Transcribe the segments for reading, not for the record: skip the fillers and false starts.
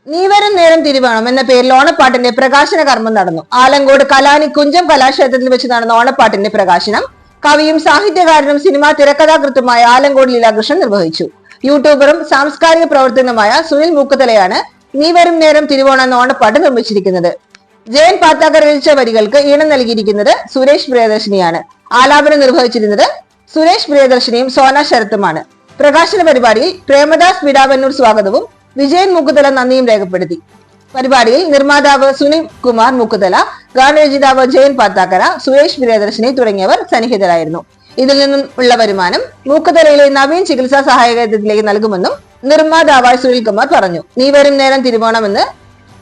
നീ വരും നേരം തിരുവേണം എന്ന പേരിൽ ഓണപ്പാട്ടിന്റെ പ്രകാശന കർമ്മം നടന്നു. ആലങ്കോട് കലാനി കുഞ്ചം കലാക്ഷേത്രത്തിൽ വെച്ച് നടന്ന ഓണപ്പാട്ടിന്റെ പ്രകാശനം കവിയും സാഹിത്യകാരനും സിനിമാ തിരക്കഥാകൃത്തുമായ ആലങ്കോട് ലീലാകൃഷ്ണൻ നിർവഹിച്ചു. യൂട്യൂബറും സാംസ്കാരിക പ്രവർത്തകനുമായ സുനിൽ മൂക്കുതലയാണ് നീ വരും നേരം തിരുവോണം എന്ന ഓണപ്പാട്ട് നിർമ്മിച്ചിരിക്കുന്നത്. ജയൻ പാത്താക്കർ രചിച്ച വരികൾക്ക് ഈണം നൽകിയിരിക്കുന്നത് സുരേഷ് പ്രിയദർശിനിയാണ്. ആലാപനം നിർവഹിച്ചിരുന്നത് സുരേഷ് പ്രിയദർശിനിയും സോന ശരത്തുമാണ്. പ്രകാശന പരിപാടിയിൽ പ്രേമദാസ് വിടാവന്നൂർ സ്വാഗതവും വിജയൻ മുക്കുതല നന്ദിയും രേഖപ്പെടുത്തി. പരിപാടിയിൽ നിർമ്മാതാവ് സുനിൽ കുമാർ മുക്കുതല, ഗാനരചയിതാവ് ജയൻ പാത്താക്കര, സുരേഷ് പ്രിയദർശിനി തുടങ്ങിയവർ സന്നിഹിതരായിരുന്നു. ഇതിൽ നിന്നും ഉള്ള വരുമാനം മൂക്കുതലയിലെ നവീൻ ചികിത്സാ സഹായകത്തിലേക്ക് നൽകുമെന്നും നിർമ്മാതാവായ സുനിൽ കുമാർ പറഞ്ഞു. നീ വരും നേരം തിരുവോണമെന്ന്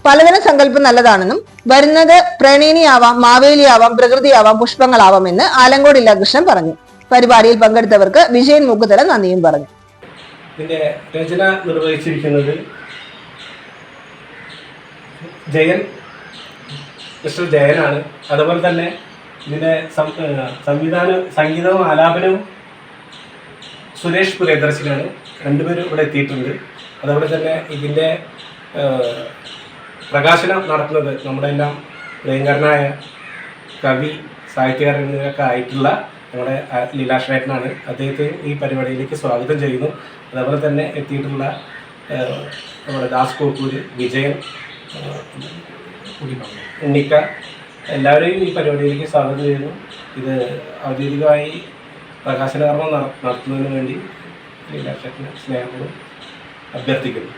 പലതരം സങ്കല്പം നല്ലതാണെന്നും വരുന്നത് പ്രണയിനിയാവാം, മാവേലിയാവാം, പ്രകൃതിയാവാം, പുഷ്പങ്ങളാവാം എന്ന് ആലങ്കോട് ലീലാകൃഷ്ണൻ പറഞ്ഞു. പരിപാടിയിൽ പങ്കെടുത്തവർക്ക് വിജയൻ മുക്കുതല നന്ദിയും പറഞ്ഞു. ഇതിന്റെ രചന നിർവഹിച്ചിരിക്കുന്നത് മിസ്റ്റർ ജയനാണ്. അതുപോലെ തന്നെ ഇതിന്റെ സംഗീതവും ആലാപനവും സുരേഷ് പ്രിയദർശനാണ്. രണ്ടുപേരും ഇവിടെ എത്തിയിട്ടുണ്ട്. അതുപോലെ തന്നെ ഇതിന്റെ പ്രകാശനം നടത്തുന്നത് നമ്മുടെ എല്ലാം പ്രിയങ്കരനായ കവി, സാഹിത്യകാരൻ എന്നിവരൊക്കെ ആയിട്ടുള്ള നമ്മുടെ ലീലാകൃഷ്ണനാണ്. അദ്ദേഹത്തെ ഈ പരിപാടിയിലേക്ക് സ്വാഗതം ചെയ്യുന്നു. അതേപോലെ തന്നെ എത്തിയിട്ടുള്ള നമ്മുടെ ദാസ് കോക്കൂര്, വിജയൻ, ഉണ്ണിക്ക, എല്ലാവരെയും ഈ പരിപാടിയിലേക്ക് സ്വാഗതം ചെയ്യുന്നു. ഇത് ഔദ്യോഗികമായി പ്രകാശന കർമ്മം നടത്തുന്നതിന് വേണ്ടി ലീലാകൃഷ്ണനെ സ്നേഹപൂർവ്വം അഭ്യർത്ഥിക്കുന്നു.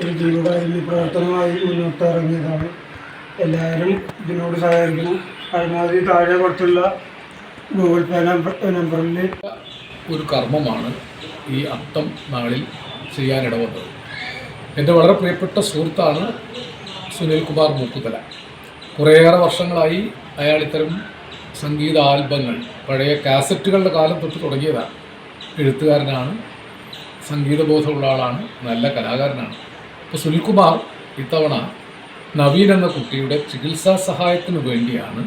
ഒരു ജീവകാരുണ്യ പ്രവർത്തനമായി മുന്നോട്ട് ഇറങ്ങിയതാണ്. എല്ലാവരും ഇതിനോട് സഹകരിക്കണം. പരമാവധി താഴെ കൊടുത്തുള്ള ഗൂഗിൾ പേ നമ്പറിൽ ഒരു കർമ്മമാണ് ഈ അത്തം നാളിൽ ചെയ്യാനിടവന്നത്. എൻ്റെ വളരെ പ്രിയപ്പെട്ട സുഹൃത്താണ് സുനിൽ കുമാർ മൂക്കുതല. കുറേയേറെ വർഷങ്ങളായി അയാൾ ഇത്തരം സംഗീത ആൽബങ്ങൾ, പഴയ കാസറ്റുകളുടെ കാലം തൊട്ട് തുടങ്ങിയതാണ്. എഴുത്തുകാരനാണ്, സംഗീതബോധമുള്ള ആളാണ്, നല്ല കലാകാരനാണ്. അപ്പോൾ സുനിൽകുമാർ ഇത്തവണ നവീൻ എന്ന കുട്ടിയുടെ ചികിത്സാ സഹായത്തിന് വേണ്ടിയാണ്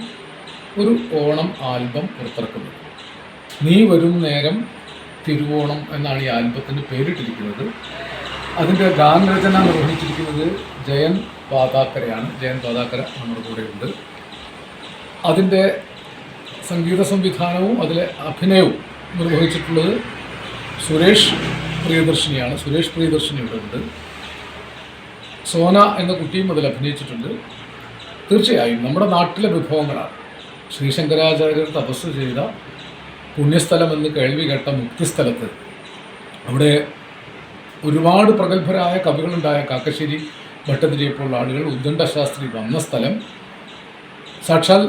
ഒരു ഓണം ആൽബം പുറത്തിറക്കുന്നത്. നീ വരും നേരം തിരുവോണം എന്നാണ് ഈ ആൽബത്തിന് പേരിട്ടിരിക്കുന്നത്. അതിൻ്റെ ഗാനരചന നിർവഹിച്ചിരിക്കുന്നത് ജയൻ പാതാക്കരയാണ്. ജയൻ പാതാക്കര നമ്മുടെ കൂടെയുണ്ട്. അതിൻ്റെ സംഗീത സംവിധാനവും അതിലെ അഭിനയവും നിർവഹിച്ചിട്ടുള്ളത് സുരേഷ് പ്രിയദർശിനിയാണ്. സുരേഷ് പ്രിയദർശിനി ഇവിടെ ഉണ്ട്. സോന എന്ന കുട്ടിയും അതിൽ അഭിനയിച്ചിട്ടുണ്ട്. തീർച്ചയായും നമ്മുടെ നാട്ടിലെ വിഭവങ്ങളാണ്. ശ്രീശങ്കരാചാര്യർ തപസ് ചെയ്ത പുണ്യസ്ഥലം എന്ന് കേൾവി കേട്ട മുക്തിസ്ഥലത്ത്, അവിടെ ഒരുപാട് പ്രഗത്ഭരായ കവികളുണ്ടായ കാക്കശ്ശേരി ഭട്ടതിരിയെപ്പോലുള്ള ആളുകൾ, ഉദ്ദണ്ഡശാസ്ത്രി വന്ന സ്ഥലം, സാക്ഷാൽ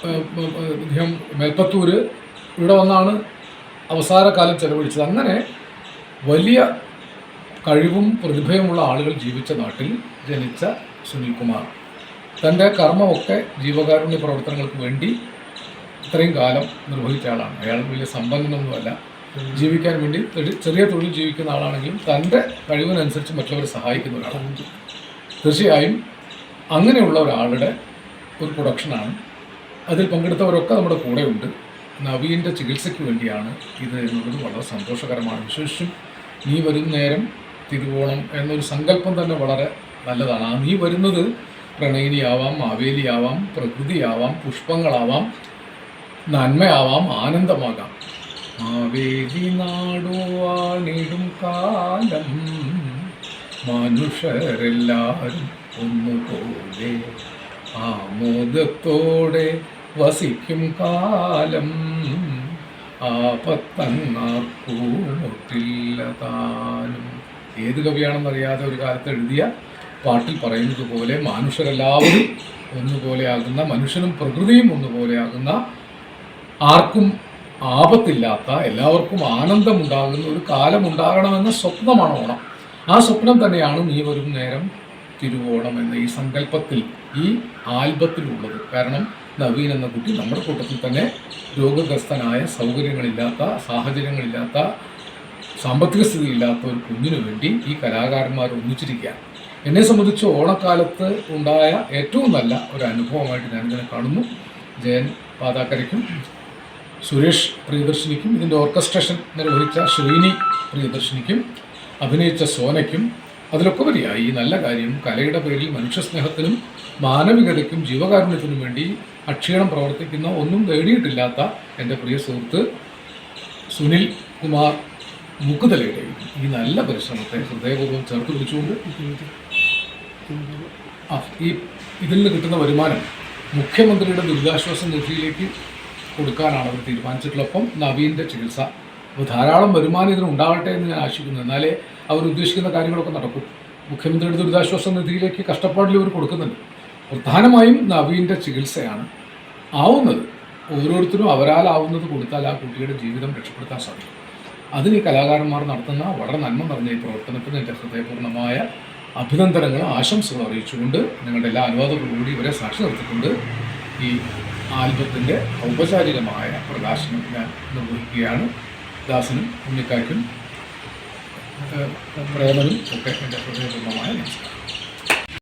അദ്ദേഹം മേൽപ്പത്തൂർ ഇവിടെ വന്നാണ് അവസാന കാലം ചെലവഴിച്ചത്. അങ്ങനെ വലിയ കഴിവും പ്രതിഭയുമുള്ള ആളുകൾ ജീവിച്ച നാട്ടിൽ ജനിച്ച സുനിൽകുമാർ തൻ്റെ കർമ്മമൊക്കെ ജീവകാരുണ്യ പ്രവർത്തനങ്ങൾക്ക് വേണ്ടി ഇത്രയും കാലം നിർവഹിച്ച ആളാണ്. അയാൾ വലിയ സമ്പന്നനൊന്നുമല്ല. ജീവിക്കാൻ വേണ്ടി ചെറിയ തൊഴിൽ ജീവിക്കുന്ന ആളാണെങ്കിലും തൻ്റെ കഴിവിനനുസരിച്ച് മറ്റുള്ളവരെ സഹായിക്കുന്ന ഒരാളാണ്. തീർച്ചയായും അങ്ങനെയുള്ള ഒരാളുടെ ഒരു പ്രൊഡക്ഷനാണ്. അതിൽ പങ്കെടുത്തവരൊക്കെ നമ്മുടെ കൂടെയുണ്ട്. നവീൻ്റെ ചികിത്സയ്ക്ക് വേണ്ടിയാണ് ഇത് എന്നുള്ളത് വളരെ സന്തോഷകരമാണ്. വിശേഷിച്ചും നീ വരും നേരം തിരുവോണം എന്നൊരു സങ്കല്പം തന്നെ വളരെ നല്ലതാണ്. ആ നീ വരുന്നത് പ്രണയിനിയാവാം, മാവേലിയാവാം, പ്രകൃതിയാവാം, പുഷ്പങ്ങളാവാം, നന്മയാവാം, ആനന്ദമാകാം. മാവേലി നാടുവാണിടും കാലം മനുഷ്യരെല്ലാവരും ഒന്നുപോലെ ആമോദത്തോടെ വസിക്കും കാലം ആപത്തങ്ങാർക്കൂട്ടില്ലതാനും. ഏത് കവിയാണെന്നറിയാതെ ഒരു കാലത്ത് എഴുതിയ പാട്ടിൽ പറയുന്നത് പോലെ മനുഷ്യരെല്ലാവരും ഒന്നുപോലെയാകുന്ന, മനുഷ്യനും പ്രകൃതിയും ഒന്നുപോലെയാകുന്ന, ആർക്കും ആപത്തില്ലാത്ത, എല്ലാവർക്കും ആനന്ദമുണ്ടാകുന്ന ഒരു കാലമുണ്ടാകണമെന്ന സ്വപ്നമാണ് ഓണം. ആ സ്വപ്നം തന്നെയാണ് നീ വരും നേരം തിരുവോണം എന്ന ഈ സങ്കല്പത്തിൽ, ഈ ആൽബത്തിലുള്ളത്. കാരണം നവീൻ എന്ന കുട്ടി നമ്മുടെ കൂട്ടത്തിൽ തന്നെ രോഗഗ്രസ്തനായ, സൗകര്യങ്ങളില്ലാത്ത, സാഹചര്യങ്ങളില്ലാത്ത, സാമ്പത്തിക സ്ഥിതിയില്ലാത്ത ഒരു കുഞ്ഞിനു വേണ്ടി ഈ കലാകാരന്മാർ ഒന്നിച്ചിരിക്കുക. എന്നെ സംബന്ധിച്ച് ഓണക്കാലത്ത് ഉണ്ടായ ഏറ്റവും നല്ല ഒരു അനുഭവമായിട്ട് ഞാനിതിനെ കാണുന്നു. ജയൻ പാതാക്കരയ്ക്കും സുരേഷ് പ്രിയദർശിനിക്കും ഇതിൻ്റെ ഓർക്കസ്ട്രേഷൻ നിർവഹിച്ച ശ്രീനി പ്രിയദർശിനിക്കും അഭിനയിച്ച സോനയ്ക്കും അതിലൊക്കെ വരികയായി ഈ നല്ല കാര്യം കലയുടെ പേരിൽ മനുഷ്യസ്നേഹത്തിനും മാനവികതയ്ക്കും ജീവകാരുണ്യത്തിനും വേണ്ടി അക്ഷീണം പ്രവർത്തിക്കുന്ന ഒന്നും നേടിയിട്ടില്ലാത്ത എൻ്റെ പ്രിയ സുഹൃത്ത് സുനിൽ കുമാർ മുക്കുതലയുടെയും ഈ നല്ല പരിശ്രമത്തെ ഹൃദയപൂർവ്വം ചേർത്ത് പിടിച്ചുകൊണ്ട് ഈ ഇതിൽ നിന്ന് കിട്ടുന്ന വരുമാനം മുഖ്യമന്ത്രിയുടെ ദുരിതാശ്വാസ നിധിയിലേക്ക് കൊടുക്കാനാണ് അവർ തീരുമാനിച്ചിട്ടുള്ളപ്പം നവീൻ്റെ ചികിത്സ അപ്പോൾ ധാരാളം വരുമാനം ഇതിന് ഉണ്ടാവട്ടെ എന്ന് ഞാൻ ആശിക്കുന്നു. എന്നാലേ അവർ ഉദ്ദേശിക്കുന്ന കാര്യങ്ങളൊക്കെ നടക്കും. മുഖ്യമന്ത്രിയുടെ ദുരിതാശ്വാസ നിധിയിലേക്ക് കഷ്ടപ്പാടിൽ ഇവർ കൊടുക്കുന്നുണ്ട്. പ്രധാനമായും നവീൻ്റെ ചികിത്സയാണ് ആവുന്നത്. ഓരോരുത്തരും അവരാലാവുന്നത് കൊടുത്താൽ ആ കുട്ടിയുടെ ജീവിതം രക്ഷപ്പെടുത്താൻ സാധിക്കും. അതിന് ഈ കലാകാരന്മാർ നടത്തുന്ന വളരെ നന്മ നിറഞ്ഞ ഈ പ്രവർത്തനത്തിന് എൻ്റെ ഹൃദയപൂർണ്ണമായ അഭിനന്ദനങ്ങളും ആശംസകളും അറിയിച്ചുകൊണ്ട് നിങ്ങളുടെ എല്ലാ അനുവാദത്തോടുകൂടി ഇവരെ സാക്ഷി നിർത്തിക്കൊണ്ട് ഈ ആൽബത്തിൻ്റെ ഔപചാരികമായ പ്രകാശനം ഞാൻ നിർവഹിക്കുകയാണ്. ദാസനും ഉണ്ണിക്കായ്ക്കും പ്രേമനും ഒക്കെ എൻ്റെ ഹൃദയപൂർണ്ണമായ നമസ്കാരം.